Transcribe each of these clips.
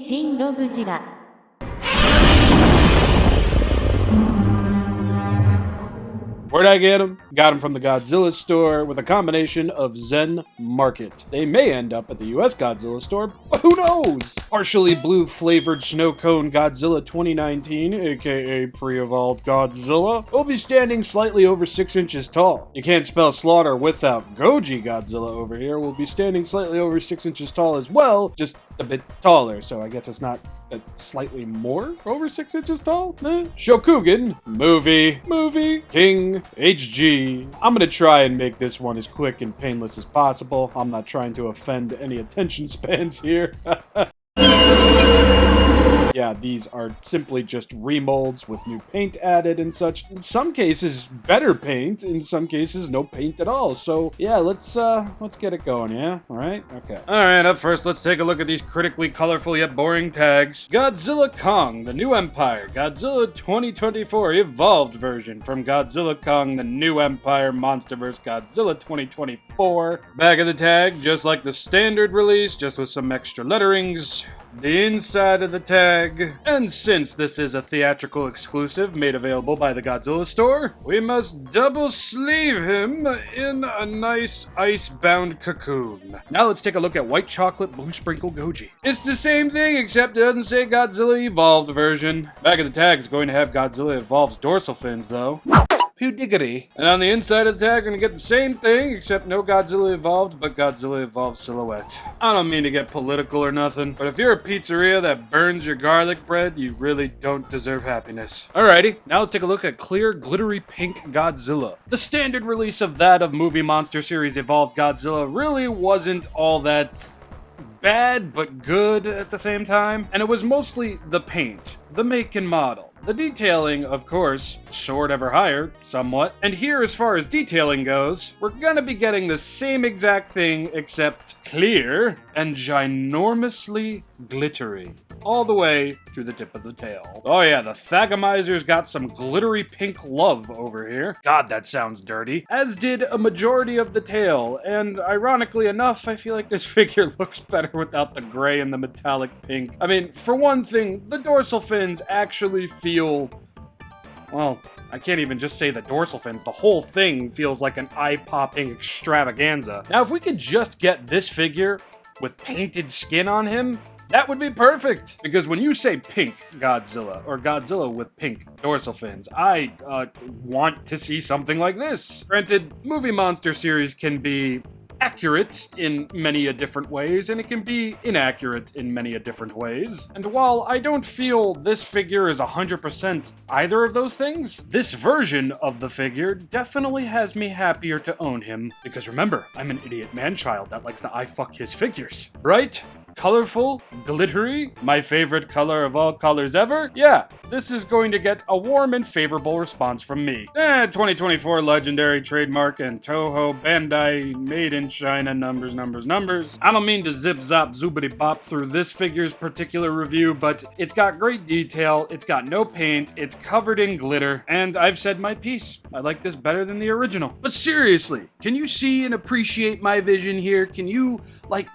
ShinRobjira. Where'd I get them? Got them from the Godzilla store with a combination of Zen Market. They may end up at the US Godzilla store, but who knows? Partially blue flavored snow cone Godzilla 2019, aka pre-evolved Godzilla, will be standing slightly over 6 inches tall. You can't spell slaughter without Goji Godzilla over here, will be standing slightly over 6 inches tall as well, just a bit taller, so I guess it's not slightly more over 6 inches tall? Shokugan, movie, King, HG. I'm gonna try and make this one as quick and painless as possible. I'm not trying to offend any attention spans here. Yeah, these are simply just remolds with new paint added and such. In some cases, better paint. In some cases, no paint at all. So, yeah, let's get it going, yeah? All right? Okay. All right, up first, let's take a look at these critically colorful yet boring tags. Godzilla Kong, the New Empire. Godzilla 2024 Evolved version from Godzilla Kong, the New Empire Monsterverse Godzilla 2024. Back of the tag, just like the standard release, just with some extra letterings. The inside of the tag. And since this is a theatrical exclusive made available by the Godzilla store, we must double sleeve him in a nice ice-bound cocoon. Now let's take a look at white chocolate blue sprinkle Goji. It's the same thing except it doesn't say Godzilla Evolved version. Back of the tag is going to have Godzilla Evolved's dorsal fins though. Pew diggity. And on the inside of the tag, we're gonna get the same thing, except no Godzilla Evolved, but Godzilla Evolved silhouette. I don't mean to get political or nothing, but if you're a pizzeria that burns your garlic bread, you really don't deserve happiness. Alrighty, now let's take a look at clear, glittery pink Godzilla. The standard release of that of Movie Monster Series Evolved Godzilla really wasn't all that bad, but good at the same time. And it was mostly the paint, the make and model. The detailing, of course, soared ever higher, somewhat. And here, as far as detailing goes, we're gonna be getting the same exact thing, except clear and ginormously glittery. All the way to the tip of the tail. Oh yeah, the Thagomizer's got some glittery pink love over here. God, that sounds dirty. As did a majority of the tail, and ironically enough, I feel like this figure looks better without the gray and the metallic pink. I mean, for one thing, the dorsal fins actually feel, well, I can't even just say the dorsal fins. The whole thing feels like an eye-popping extravaganza. Now, if we could just get this figure with painted skin on him, that would be perfect! Because when you say pink Godzilla, or Godzilla with pink dorsal fins, I want to see something like this. Granted, Movie Monster Series can be accurate in many a different ways, and it can be inaccurate in many a different ways. And while I don't feel this figure is 100% either of those things, this version of the figure definitely has me happier to own him. Because remember, I'm an idiot man-child that likes to eye-fuck his figures, right? Colorful, glittery, my favorite color of all colors ever? Yeah, this is going to get a warm and favorable response from me. 2024 legendary trademark and Toho Bandai made in China numbers. I don't mean to zip-zop zoobity-bop through this figure's particular review, but it's got great detail, it's got no paint, it's covered in glitter, and I've said my piece. I like this better than the original. But seriously, can you see and appreciate my vision here? Can you, like,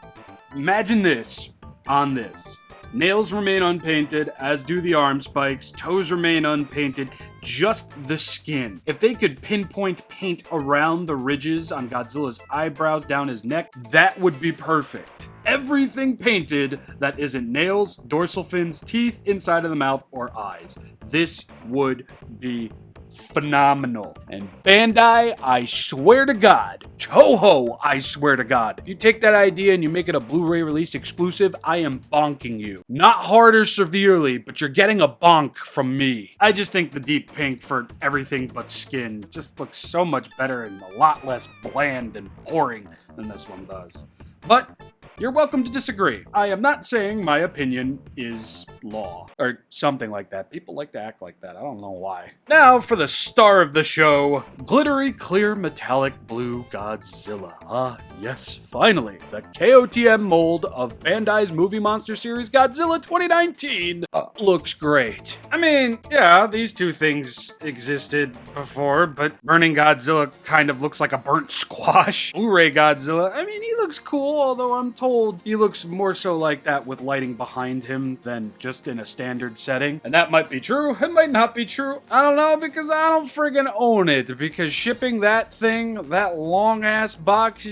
imagine this on this. Nails remain unpainted, as do the arm spikes. Toes remain unpainted, just the skin. If they could pinpoint paint around the ridges on Godzilla's eyebrows down his neck, that would be perfect. Everything painted that isn't nails, dorsal fins, teeth, inside of the mouth, or eyes. This would be phenomenal. And Bandai, I swear to God, Toho, I swear to God, if you take that idea and you make it a Blu-ray release exclusive, I am bonking you. Not hard or severely, but you're getting a bonk from me. I just think the deep pink for everything but skin just looks so much better and a lot less bland and boring than this one does. But you're welcome to disagree. I am not saying my opinion is law. Or something like that. People like to act like that. I don't know why. Now for the star of the show. Glittery, clear, metallic blue Godzilla. Ah, yes, finally. The KOTM mold of Bandai's Movie Monster Series Godzilla 2019 looks great. I mean, yeah, these two things existed before, but Burning Godzilla kind of looks like a burnt squash. Blu-ray Godzilla, I mean, he looks cool, although I'm told told, he looks more so like that with lighting behind him than just in a standard setting. And that might be true, it might not be true. I don't know, because I don't friggin' own it. Because shipping that thing, that long-ass box,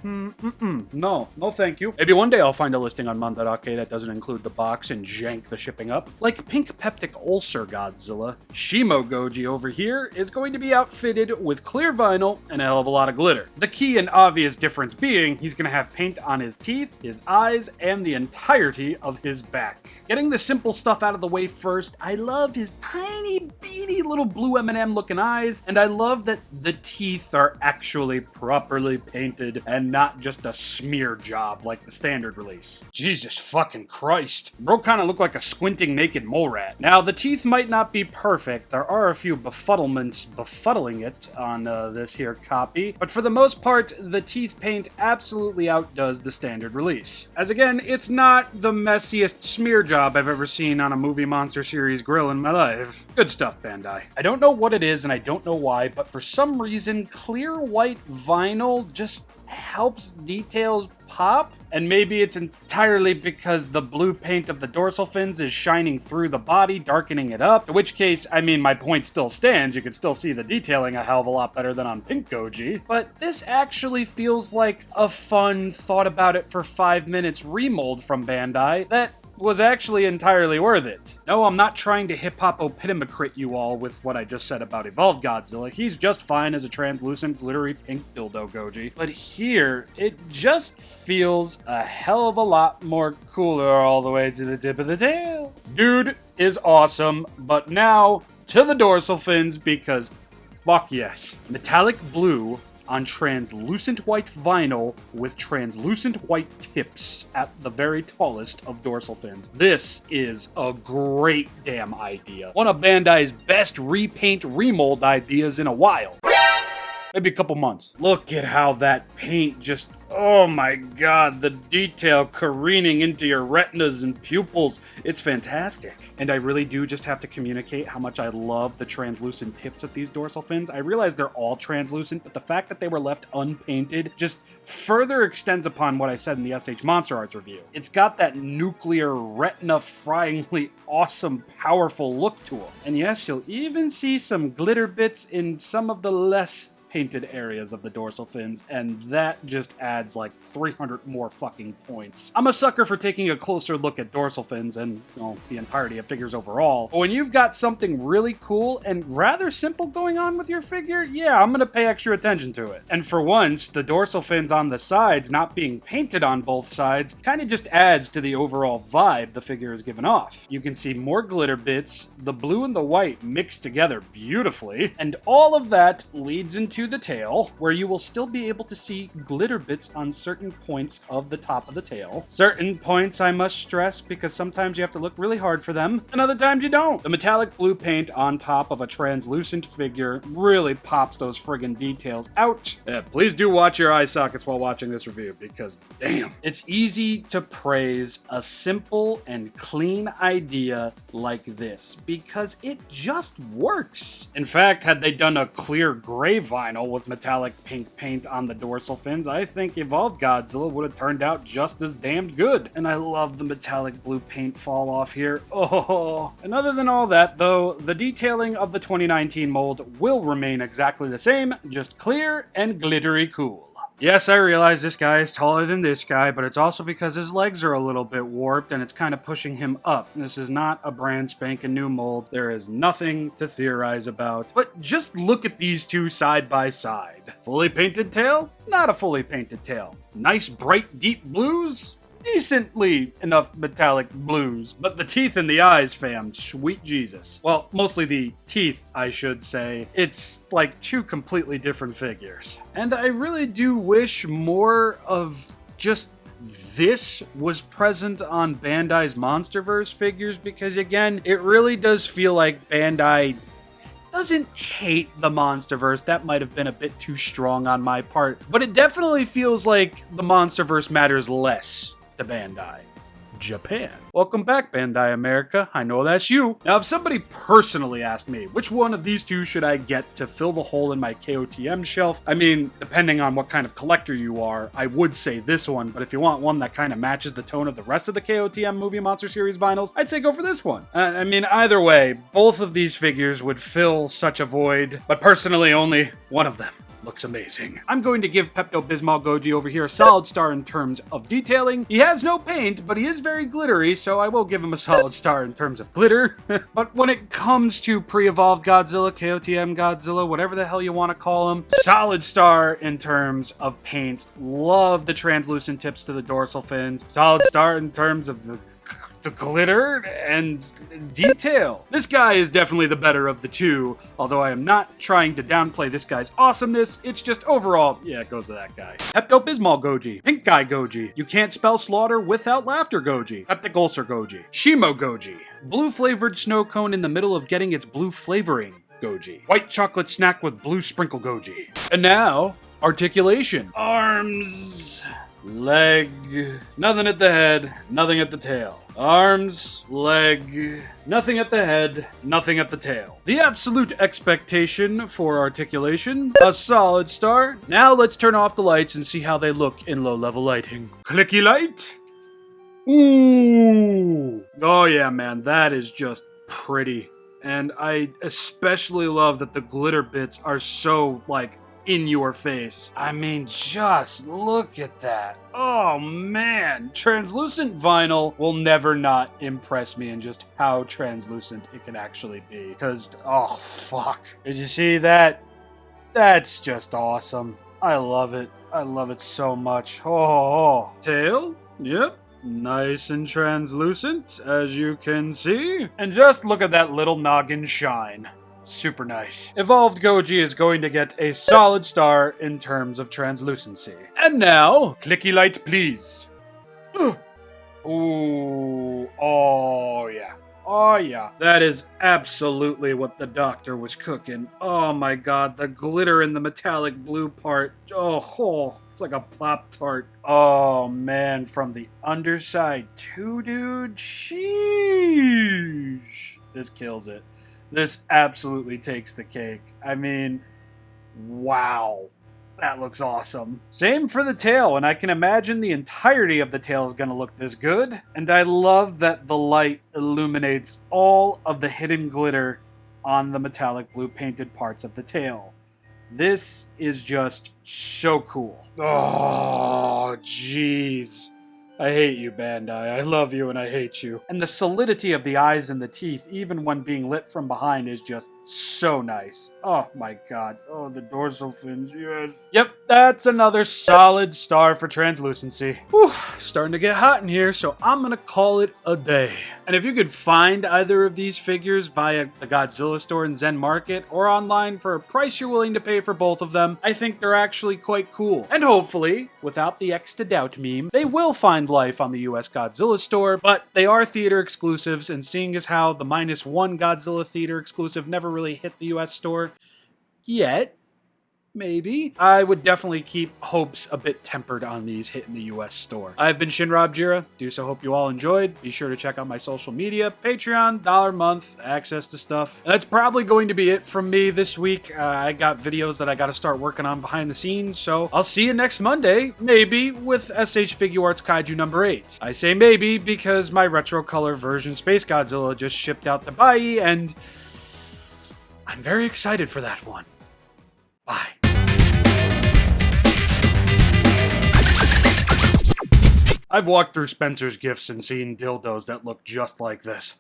no, thank you. Maybe one day I'll find a listing on Mandarake that doesn't include the box and jank the shipping up. Like Pink Peptic Ulcer Godzilla, Shimo Goji over here is going to be outfitted with clear vinyl and a hell of a lot of glitter. The key and obvious difference being he's going to have paint on his teeth, his eyes, and the entirety of his back. Getting the simple stuff out of the way first, I love his tiny, beady little blue M&M looking eyes, and I love that the teeth are actually properly painted and not just a smear job like the standard release. Jesus fucking Christ. Bro kinda look like a squinting naked mole rat. Now, the teeth might not be perfect. There are a few befuddlements befuddling it on this here copy, but for the most part, the teeth paint absolutely outdoes the standard release. As again, it's not the messiest smear job I've ever seen on a movie monster series grill in my life. Good stuff, Bandai. I don't know what it is and I don't know why, but for some reason, clear white vinyl just helps details pop. And maybe it's entirely because the blue paint of the dorsal fins is shining through the body, darkening it up. In which case, I mean, my point still stands. You can still see the detailing a hell of a lot better than on Pink Goji. But this actually feels like a fun, thought about it for 5 minutes remold from Bandai that was actually entirely worth it. No, I'm not trying to hip-hop-opidimacrit you all with what I just said about Evolved Godzilla. He's just fine as a translucent, glittery pink dildo Goji. But here, it just feels a hell of a lot more cooler all the way to the tip of the tail. Dude is awesome, but now to the dorsal fins because fuck yes. Metallic blue on translucent white vinyl with translucent white tips at the very tallest of dorsal fins. This is a great damn idea. One of Bandai's best repaint remold ideas in a while. Maybe a couple months. Look at how that paint just, oh my god, the detail careening into your retinas and pupils. It's fantastic. And I really do just have to communicate how much I love the translucent tips of these dorsal fins. I realize they're all translucent, but the fact that they were left unpainted just further extends upon what I said in the SH Monster Arts review. It's got that nuclear retina-fryingly awesome, powerful look to them. And yes, you'll even see some glitter bits in some of the less painted areas of the dorsal fins, and that just adds like 300 more fucking points. I'm a sucker for taking a closer look at dorsal fins and, the entirety of figures overall, but when you've got something really cool and rather simple going on with your figure, yeah, I'm gonna pay extra attention to it. And for once, the dorsal fins on the sides not being painted on both sides kind of just adds to the overall vibe the figure is giving off. You can see more glitter bits, the blue and the white mixed together beautifully, and all of that leads into the tail, where you will still be able to see glitter bits on certain points of the top of the tail. Certain points I must stress because sometimes you have to look really hard for them, and other times you don't. The metallic blue paint on top of a translucent figure really pops those friggin' details out. Yeah, please do watch your eye sockets while watching this review because damn. It's easy to praise a simple and clean idea like this because it just works. In fact, had they done a clear gray vinyl with metallic pink paint on the dorsal fins, I think Evolved Godzilla would have turned out just as damned good. And I love the metallic blue paint fall off here. Oh, and other than all that though, the detailing of the 2019 mold will remain exactly the same, just clear and glittery cool. Yes, I realize this guy is taller than this guy, but it's also because his legs are a little bit warped and it's kind of pushing him up. This is not a brand spanking new mold. There is nothing to theorize about. But just look at these two side by side. Fully painted tail? Not a fully painted tail. Nice bright deep blues? Decently enough metallic blues, but the teeth and the eyes, fam, sweet Jesus. Well, mostly the teeth, I should say. It's like two completely different figures. And I really do wish more of just this was present on Bandai's Monsterverse figures because, again, it really does feel like Bandai doesn't hate the Monsterverse. That might have been a bit too strong on my part, but it definitely feels like the Monsterverse matters less to Bandai. Japan. Welcome back, Bandai America. I know that's you. Now, if somebody personally asked me, which one of these two should I get to fill the hole in my KOTM shelf? I mean, depending on what kind of collector you are, I would say this one, but if you want one that kind of matches the tone of the rest of the KOTM Movie Monster Series vinyls, I'd say go for this one. I mean, either way, both of these figures would fill such a void, but personally, only one of them looks amazing. I'm going to give Pepto-Bismol Goji over here a solid star in terms of detailing. He has no paint, but he is very glittery, so I will give him a solid star in terms of glitter. But when it comes to pre-evolved Godzilla, KOTM Godzilla, whatever the hell you want to call him, solid star in terms of paint. Love the translucent tips to the dorsal fins. Solid star in terms of the glitter and detail. This guy is definitely the better of the two, although I am not trying to downplay this guy's awesomeness. It's just overall, yeah, it goes to that guy. Pepto-Bismol Goji, Pink Guy Goji, You Can't Spell Slaughter Without Laughter Goji, Peptic Ulcer Goji, Shimo Goji, Blue Flavored Snow Cone in the middle of getting its blue flavoring Goji, White Chocolate Snack with Blue Sprinkle Goji. And now, articulation. Arms, leg, nothing at the head, nothing at the tail. Arms, leg, nothing at the head, nothing at the tail. The absolute expectation for articulation, a solid star. Now let's turn off the lights and see how they look in low-level lighting. Clicky light. Ooh. Oh yeah, man, that is just pretty. And I especially love that the glitter bits are so, like, in your face. I mean, just look at that. Oh man, translucent vinyl will never not impress me in just how translucent it can actually be. Because, oh fuck. Did you see that? That's just awesome. I love it. I love it so much. Oh. Tail? Yep. Nice and translucent, as you can see. And just look at that little noggin shine. Super nice. Evolved Goji is going to get a solid star in terms of translucency. And now, clicky light, please. Ooh, oh yeah. Oh yeah. That is absolutely what the doctor was cooking. Oh my god, the glitter in the metallic blue part. Oh, it's like a Pop-Tart. Oh man, from the underside too, dude. Sheesh. This kills it. This absolutely takes the cake. I mean, wow. That looks awesome. Same for the tail, and I can imagine the entirety of the tail is going to look this good. And I love that the light illuminates all of the hidden glitter on the metallic blue painted parts of the tail. This is just so cool. Oh, jeez. I hate you, Bandai. I love you and I hate you. And the solidity of the eyes and the teeth, even when being lit from behind, is just so nice. Oh my god. Oh, the dorsal fins, yes. Yep, that's another solid star for translucency. Whew, starting to get hot in here, so I'm gonna call it a day. And if you could find either of these figures via the Godzilla store in Zen Market or online for a price you're willing to pay for both of them, I think they're actually quite cool. And hopefully, without the X to doubt meme, they will find life on the US Godzilla store, but they are theater exclusives, and seeing as how the -1 Godzilla theater exclusive never really hit the US store yet, maybe, I would definitely keep hopes a bit tempered on these hitting the US store. I've been ShinRobjira. So hope you all enjoyed. Be sure to check out my social media, Patreon, $1 a month, access to stuff. And that's probably going to be it from me this week. I got videos that I got to start working on behind the scenes, so I'll see you next Monday, maybe with SH Figuarts Kaiju number 8. I say maybe because my retro color version Space Godzilla just shipped out to Bai, and I'm very excited for that one. Bye. I've walked through Spencer's Gifts and seen dildos that look just like this.